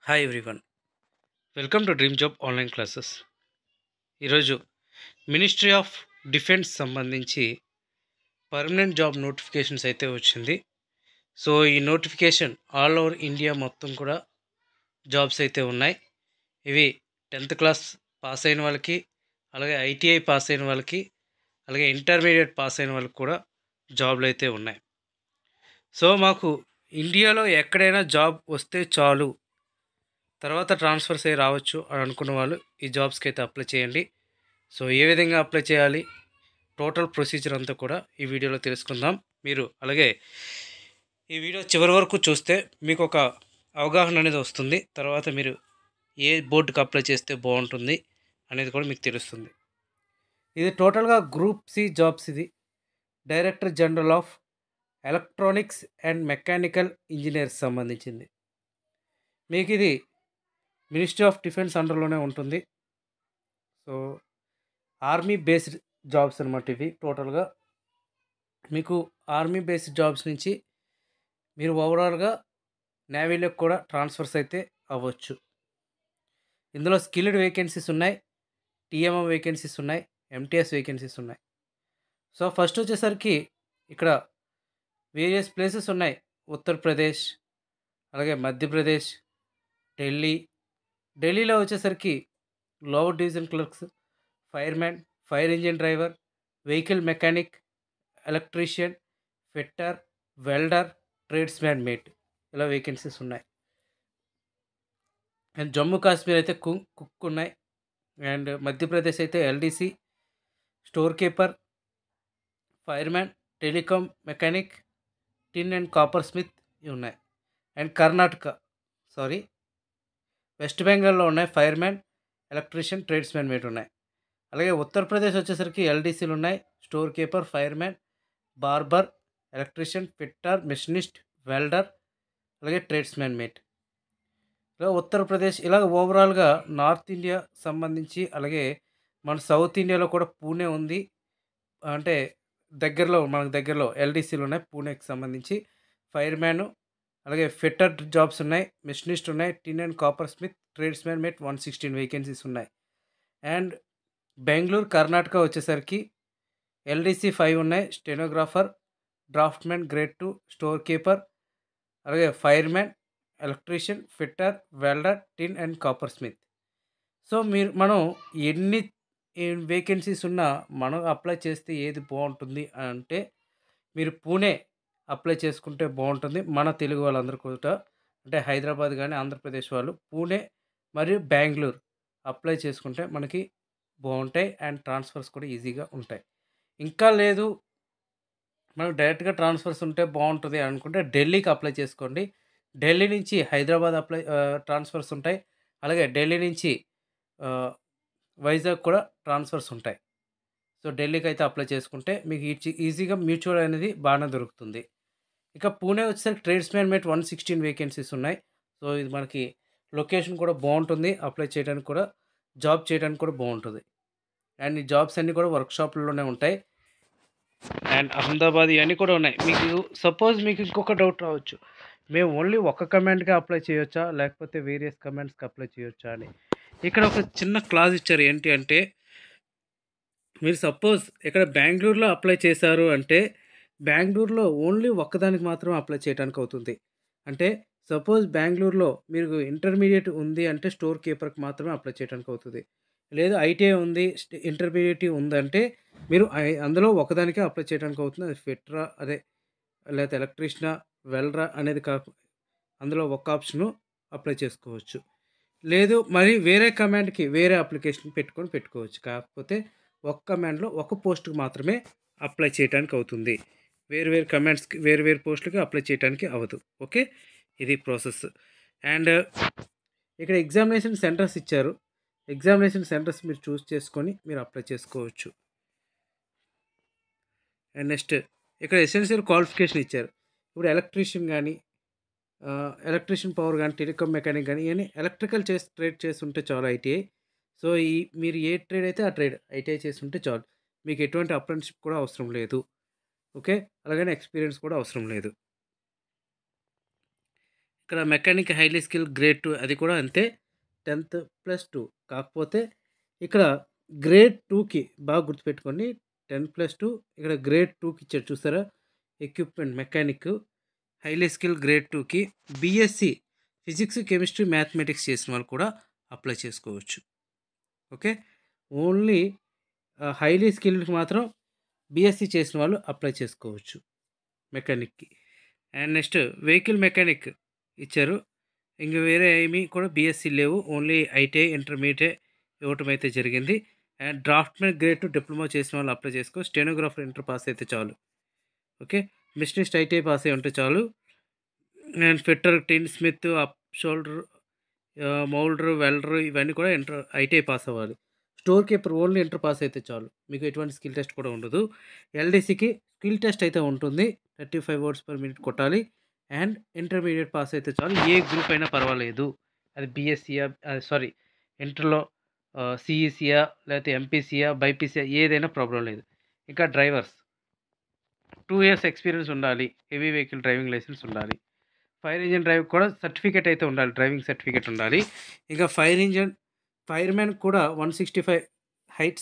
Hi everyone. Welcome to dream job online classes. ఈరోజు ministry of defence సంబంధించి permanent job notifications అయితే వచ్చింది. So ఈ నోటిఫికేషన్ ఆల్ ఓవర్ ఇండియా మొత్తం కూడా జాబ్స్ అయితే ఉన్నాయి. ఇవి 10th క్లాస్ పాస్ అయిన వాళ్ళకి, అలాగే ఐటీఐ పాస్ అయిన వాళ్ళకి, అలాగే ఇంటర్మీడియట్ పాస్ అయిన వాళ్ళకి కూడా జాబ్లు అయితే ఉన్నాయి. సో మాకు ఇండియాలో ఎక్కడైనా జాబ్ వస్తే చాలు, తర్వాత ట్రాన్స్ఫర్స్ అయ్యి రావచ్చు అని అనుకున్న వాళ్ళు ఈ జాబ్స్కి అయితే అప్లై చేయండి. సో ఏ విధంగా అప్లై చేయాలి, టోటల్ ప్రొసీజర్ అంతా కూడా ఈ వీడియోలో తెలుసుకుందాం. మీరు అలాగే ఈ వీడియో చివరి వరకు చూస్తే మీకు ఒక అవగాహన అనేది వస్తుంది. తర్వాత మీరు ఏ బోర్డుకి అప్లై చేస్తే బాగుంటుంది అనేది కూడా మీకు తెలుస్తుంది. ఇది టోటల్గా గ్రూప్ సి జాబ్స్. ఇది director general of electronics and mechanical engineers సంబంధించింది. మీకు ఇది మినిస్ట్రీ ఆఫ్ డిఫెన్స్ అండర్లోనే ఉంటుంది. సో ఆర్మీ బేస్డ్ జాబ్స్ అనమాట ఇవి. టోటల్గా మీకు ఆర్మీ బేస్డ్ జాబ్స్ నుంచి మీరు ఓవరాల్గా నేవీలోకి కూడా ట్రాన్స్ఫర్స్ అయితే అవ్వచ్చు. ఇందులో స్కిల్డ్ వేకెన్సీస్ ఉన్నాయి, టీఎంఎం వేకెన్సీస్ ఉన్నాయి, ఎంటీఎస్ వేకెన్సీస్ ఉన్నాయి. సో ఫస్ట్ వచ్చేసరికి ఇక్కడ వేరియస్ ప్లేసెస్ ఉన్నాయి. ఉత్తరప్రదేశ్, అలాగే మధ్యప్రదేశ్, ఢిల్లీ. ఢిల్లీలో వచ్చేసరికి lower division clerks, fireman, fire engine driver, vehicle mechanic, electrician, fitter, welder, tradesman mate, ఇలా వేకెన్సీస్ ఉన్నాయి. అండ్ జమ్మూ కాశ్మీర్ అయితే కుక్ ఉన్నాయి. అండ్ మధ్యప్రదేశ్ అయితే LDC, store keeper, fireman, telecom mechanic, tin and copper smith ఇవి ఉన్నాయి. అండ్ కర్ణాటక వెస్ట్ బెంగాల్లో ఉన్నాయి ఫైర్మ్యాన్, ఎలక్ట్రీషియన్, ట్రేడ్స్మ్యాన్ మేట్ ఉన్నాయి. అలాగే ఉత్తరప్రదేశ్ వచ్చేసరికి ఎల్డీసీలు ఉన్నాయి, store keeper, fireman, barber, electrician, fitter, machinist, welder, అలాగే ట్రేడ్స్మ్యాన్ మేట్. ఇలా ఉత్తరప్రదేశ్, ఇలా ఓవరాల్గా నార్త్ ఇండియా సంబంధించి, అలాగే మన సౌత్ ఇండియాలో కూడా పూణే ఉంది. అంటే మనకు దగ్గరలో ఎల్డీసీలు ఉన్నాయి పూణేకి సంబంధించి. ఫైర్మ్యాన్, అలాగే ఫిట్టర్ జాబ్స్ ఉన్నాయి, మెషినిస్ట్ ఉన్నాయి, tin and copper smith, tradesman mate 116 vacancies ఉన్నాయి. అండ్ బెంగళూరు కర్ణాటక వచ్చేసరికి ఎల్డీసీ 5 ఉన్నాయి, stenographer, draftsmen grade 2, store keeper, అలాగే fireman, electrician, fitter, welder, tin and copper smith. So మనం ఎన్ని వేకెన్సీస్ ఉన్నా మనం అప్లై చేస్తే ఏది బాగుంటుంది అంటే మీరు పూణే అప్లై చేసుకుంటే బాగుంటుంది. మన తెలుగు వాళ్ళందరూ కూడా, అంటే హైదరాబాద్ కానీ ఆంధ్రప్రదేశ్ వాళ్ళు పూణే మరియు బెంగళూరు అప్లై చేసుకుంటే మనకి బాగుంటాయి. అండ్ ట్రాన్స్ఫర్స్ కూడా ఈజీగా ఉంటాయి. ఇంకా లేదు మనకు డైరెక్ట్గా ట్రాన్స్ఫర్స్ ఉంటే బాగుంటుంది అనుకుంటే ఢిల్లీకి అప్లై చేసుకోండి. ఢిల్లీ నుంచి హైదరాబాద్ ట్రాన్స్ఫర్స్ ఉంటాయి. అలాగే ఢిల్లీ నుంచి వైజాగ్ కూడా ట్రాన్స్ఫర్స్ ఉంటాయి. సో ఢిల్లీకి అయితే అప్లై చేసుకుంటే మీకు ఈజీగా మ్యూచువల్ అనేది బాగానే దొరుకుతుంది. ఇక పూణే వచ్చేసరికి ట్రేడ్స్మ్యాన్ మేట్ 116 వేకెన్సీస్ ఉన్నాయి. సో ఇది మనకి లొకేషన్ కూడా బాగుంటుంది, అప్లై చేయడానికి కూడా, జాబ్ చేయడానికి కూడా బాగుంటుంది. అండ్ ఈ జాబ్స్ అన్నీ కూడా వర్క్షాప్లలోనే ఉంటాయి. అండ్ అహ్మదాబాద్ ఇవన్నీ కూడా ఉన్నాయి. మీకు ఇంకొక డౌట్ రావచ్చు, మేము ఓన్లీ ఒక కమాండ్కి అప్లై చేయొచ్చా, లేకపోతే వేరియస్ కమాండ్స్కి అప్లై చేయొచ్చా అని. ఇక్కడ ఒక చిన్న క్లాజ్ ఇచ్చారు. ఏంటి అంటే మీరు సపోజ్ ఇక్కడ బెంగళూరులో అప్లై చేశారు అంటే బెంగళూరులో ఓన్లీ ఒక్కదానికి మాత్రం అప్లై చేయడానికి అవుతుంది. అంటే సపోజ్ బెంగళూరులో మీరు ఇంటర్మీడియట్ ఉంది అంటే స్టోర్ కీపర్కి మాత్రమే అప్లై చేయడానికి అవుతుంది. లేదు ఐటీఐ ఉంది, ఇంటర్మీడియట్ ఉందంటే మీరు అందులో ఒకదానికే అప్లై చేయడానికి అవుతుంది. అది ఫిట్రా లేకపోతే ఎలక్ట్రీషియనా, వెల్డరా అనేది అందులో ఒక ఆప్షను అప్లై చేసుకోవచ్చు. లేదు మరి వేరే కమాండ్కి వేరే అప్లికేషన్ పెట్టుకోవచ్చు. కాకపోతే ఒక కమాండ్లో ఒక పోస్ట్కి మాత్రమే అప్లై చేయడానికి అవుతుంది. వేరు కమాండ్స్కి వేరు పోస్టులకి అప్లై చేయడానికి అవ్వదు. ఓకే, ఇది ప్రాసెస్. అండ్ ఇక్కడ ఎగ్జామినేషన్ సెంటర్స్ ఇచ్చారు. ఎగ్జామినేషన్ సెంటర్స్ మీరు చూస్ చేసుకొని మీరు అప్లై చేసుకోవచ్చు. అండ్ నెక్స్ట్ ఇక్కడ ఎసెన్షియల్ క్వాలిఫికేషన్ ఇచ్చారు. ఇప్పుడు ఎలక్ట్రీషియన్ కానీ, ఎలక్ట్రీషియన్ పవర్ కానీ, టెలికామ్ మెకానిక్ కానీ, ఇవన్నీ ఎలక్ట్రికల్ ట్రేడ్ చేసి ఉంటే చాలు ఐటీఐ. సో మీరు ఏ ట్రేడ్ అయితే ఆ ట్రేడ్ ఐటీఐ చేసి ఉంటే చాలు. మీకు ఎటువంటి అప్రెంటిస్షిప్ కూడా అవసరం లేదు. ఓకే, అలాగనే ఎక్స్పీరియన్స్ కూడా అవసరం లేదు. ఇక్కడ మెకానిక్ హైలీ స్కిల్ గ్రేడ్ 2 అది కూడా అంతే 10th + 2. కాకపోతే ఇక్కడ గ్రేడ్ 2కి బాగా గుర్తుపెట్టుకోండి 10+2 ఇక్కడ గ్రేడ్ 2కి ఇచ్చాడు చూసారా equipment mechanic highly skill grade 2కి బీఎస్సీ ఫిజిక్స్ కెమిస్ట్రీ మ్యాథమెటిక్స్ చేసిన వాళ్ళు కూడా అప్లై చేసుకోవచ్చు. ఓకే, ఓన్లీ హైలీ స్కిల్డ్కి మాత్రం బీఎస్సీ చేసిన వాళ్ళు అప్లై చేసుకోవచ్చు మెకానిక్కి. అండ్ నెక్స్ట్ వెహికల్ మెకానిక్ ఇచ్చారు. ఇంక వేరే ఏమీ కూడా బీఎస్సీ లేవు, ఓన్లీ ఐటీఐ ఇంటర్మీడియట్ ఇవ్వటం అయితే జరిగింది. అండ్ డ్రాఫ్ట్మెన్ గ్రేడ్ 2 డిప్లొమా చేసిన వాళ్ళు అప్లై చేసుకో. స్టెనోగ్రాఫర్ ఇంటర్ పాస్ అయితే చాలు. ఓకే, మిషనిస్ట్ ఐటీఐ పాస్ అయి ఉంటే చాలు. And fitter, tin smith, up shoulder, moulder, welder ఇవన్నీ కూడా ఇంటర్ ఐటీఐ పాస్ అవ్వాలి. Store keeper only inter pass అయితే చాలు, మీకు ఎటువంటి స్కిల్ టెస్ట్ కూడా ఉండదు. ఎల్డీసీకి స్కిల్ టెస్ట్ అయితే ఉంటుంది, 35 words/minute కొట్టాలి. అండ్ ఇంటర్మీడియట్ పాస్ అయితే చాలు, ఏ గ్రూప్ అయినా పర్వాలేదు. అది బీఎస్సీయా సారీ ఇంటర్లో సిఈసీయా లేకపోతే ఎంపీసీయా బైపీసీయా ఏదైనా ప్రాబ్లం లేదు. ఇంకా డ్రైవర్స్ 2 years ఎక్స్పీరియన్స్ ఉండాలి, హెవీ వెహికల్ డ్రైవింగ్ లైసెన్స్ ఉండాలి. ఫైర్ ఇంజిన్ డ్రైవ్ కూడా సర్టిఫికేట్ అయితే ఉండాలి, డ్రైవింగ్ సర్టిఫికేట్ ఉండాలి. ఇంకా ఫైర్మెన్ కూడా 165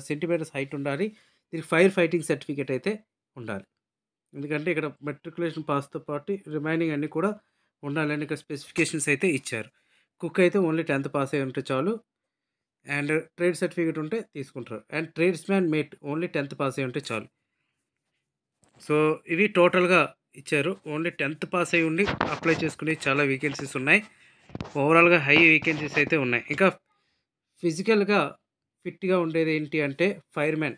సెంటీమీటర్స్ హైట్ ఉండాలి. దీనికి ఫైర్ ఫైటింగ్ సర్టిఫికేట్ అయితే ఉండాలి, ఎందుకంటే ఇక్కడ మెట్రికులేషన్ పాస్తో పాటు రిమైనింగ్ అన్నీ కూడా ఉండాలని ఇక్కడ స్పెసిఫికేషన్స్ అయితే ఇచ్చారు. కుక్ అయితే ఓన్లీ 10th పాస్ అయి ఉంటే చాలు. అండ్ ట్రేడ్ సర్టిఫికేట్ ఉంటే తీసుకుంటారు. And tradesman mate only 10th pass అయి ఉంటే చాలు. సో ఇవి టోటల్గా ఇచ్చారు. ఓన్లీ 10th పాస్ అయి ఉండి అప్లై చేసుకునే చాలా వేకెన్సీస్ ఉన్నాయి. ఓవరాల్గా హై వేకెన్సీస్ అయితే ఉన్నాయి. ఇంకా ఫిజికల్గా ఫిట్గా ఉండేది ఏంటి అంటే ఫైర్మెన్,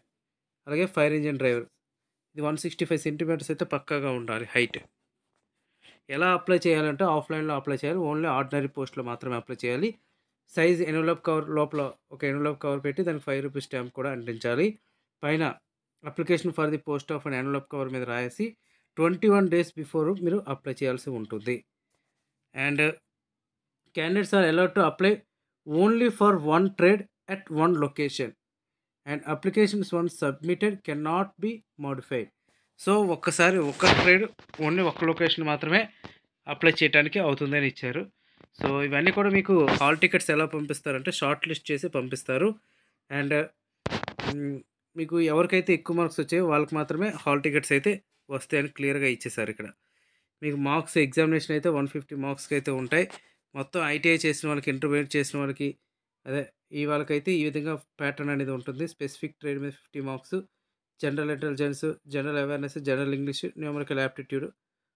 అలాగే ఫైర్ ఇంజిన్ డ్రైవర్. ఇది 165 సెంటీమీటర్స్ అయితే పక్కాగా ఉండాలి హైట్. ఎలా అప్లై చేయాలంటే ఆఫ్లైన్లో అప్లై చేయాలి, ఓన్లీ ఆర్డినరీ పోస్ట్లో మాత్రమే అప్లై చేయాలి. సైజ్ ఎన్వలప్ కవర్ లోపల ఒక ఎన్వలప్ కవర్ పెట్టి దానికి 5 రూపీస్ స్టాంప్ కూడా అంటించాలి. పైన application for the post of and envelope cover మీద రాసి 21 days బిఫోర్ మీరు అప్లై చేయాల్సి ఉంటుంది. And candidates are allowed to apply only for one trade at one location and applications once submitted cannot be modified. So ఒక్కసారి ఒక trade only ఒక location మాత్రమే apply చేయడానికి అవుతుందని ఇచ్చారు. సో ఇవన్నీ కూడా మీకు హాల్ టికెట్స్ ఎలా పంపిస్తారంటే షార్ట్ లిస్ట్ చేసి పంపిస్తారు. అండ్ మీకు ఎవరికైతే ఎక్కువ మార్క్స్ వచ్చాయో వాళ్ళకి మాత్రమే హాల్ టికెట్స్ అయితే వస్తాయని క్లియర్గా ఇచ్చేసారు. ఇక్కడ మీకు మార్క్స్ ఎగ్జామినేషన్ అయితే 150 మార్క్స్కి అయితే ఉంటాయి. మొత్తం ఐటీఐ చేసిన వాళ్ళకి, ఇంటర్మీడియట్ చేసిన వాళ్ళకి, అదే ఈ వాళ్ళకైతే ఈ విధంగా ప్యాటర్న్ అనేది ఉంటుంది. స్పెసిఫిక్ ట్రేడ్ మీద 50 marks, general intelligence, general awareness, general English, numerical aptitude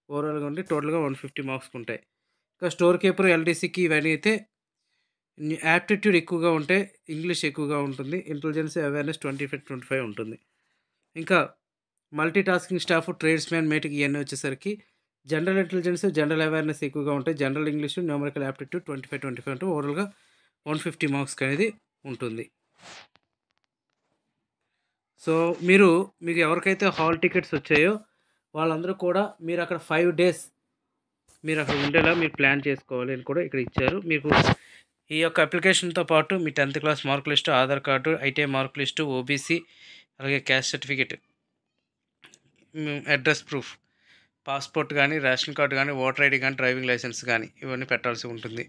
ఓవరాల్గా ఉండి టోటల్గా 150 మార్క్స్ ఉంటాయి. ఇంకా స్టోర్ కీపర్, ఎల్డీసీకి ఇవన్నీ అయితే యాప్టిట్యూడ్ ఎక్కువగా ఉంటే ఇంగ్లీష్ ఎక్కువగా ఉంటుంది, ఇంటెలిజెన్స్ అవేర్నెస్ 25 ఉంటుంది. ఇంకా మల్టీ టాస్కింగ్ స్టాఫ్, ట్రేడ్స్మ్యాన్ మేట్కి ఇవన్నీ వచ్చేసరికి జనరల్ ఇంటెలిజెన్స్, జనరల్ అవేర్నెస్ ఎక్కువగా ఉంటాయి, జనరల్ ఇంగ్లీష్, న్యూమరికల్ యాప్టిట్యూడ్ 25 అంటే ఓవరాల్గా 150 మార్క్స్కి అనేది ఉంటుంది. సో మీకు ఎవరికైతే హాల్ టికెట్స్ వచ్చాయో వాళ్ళందరూ కూడా మీరు అక్కడ 5 days మీరు అక్కడ ఉండేలా మీరు ప్లాన్ చేసుకోవాలి అని కూడా ఇక్కడ ఇచ్చారు. మీకు ఈ యొక్క అప్లికేషన్తో పాటు మీ 10th class mark list, Aadhaar card, ITI mark list, OBC, అలాగే caste certificate, address proof, passport కానీ, రేషన్ కార్డు కానీ, ఓటర్ ఐడి కానీ, డ్రైవింగ్ లైసెన్స్ కానీ ఇవన్నీ పెట్టాల్సి ఉంటుంది.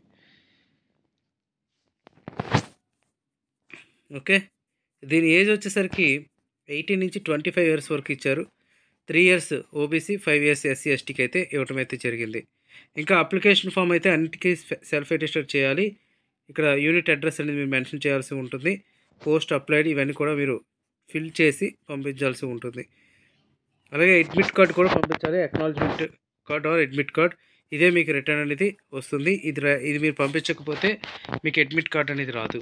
ఓకే, దీని ఏజ్ వచ్చేసరికి 18 నుంచి 25 years వరకు ఇచ్చారు. 3 years ఓబీసీ, 5 years ఎస్సీ ఎస్టీకి అయితే ఇవ్వటం అయితే జరిగింది. ఇంకా అప్లికేషన్ ఫామ్ అయితే అన్నిటికీ సెల్ఫ్ అటెస్టెడ్ చేయాలి. ఇక్కడ యూనిట్ అడ్రస్ అనేది మీరు మెన్షన్ చేయాల్సి ఉంటుంది. పోస్ట్ అప్లైడ్ ఇవన్నీ కూడా మీరు ఫిల్ చేసి పంపించాల్సి ఉంటుంది. అలాగే అడ్మిట్ కార్డ్ కూడా పంపించాలి, acknowledgement card or admit card. ఇదే మీకు రిటర్న్ అనేది వస్తుంది. ఇది మీరు పంపించకపోతే మీకు అడ్మిట్ కార్డ్ అనేది రాదు.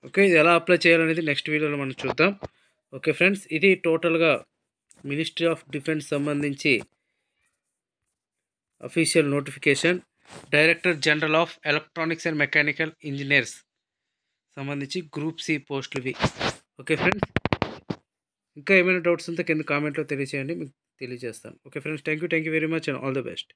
ఓకే, ఇది ఎలా అప్లై చేయాలనేది నెక్స్ట్ వీడియోలో మనం చూద్దాం. ఓకే ఫ్రెండ్స్, ఇది టోటల్గా మినిస్ట్రీ ఆఫ్ డిఫెన్స్ సంబంధించి official notification. Director general of electronics and mechanical engineers సంబంధించి గ్రూప్ సి పోస్టులు ఇవి. ఓకే ఫ్రెండ్స్, ఇంకా ఏమైనా డౌట్స్ ఉంటే కింద కామెంట్లో తెలియజేయండి, మీకు తెలియజేస్తాను. Okay friends, thank you very much and all the best.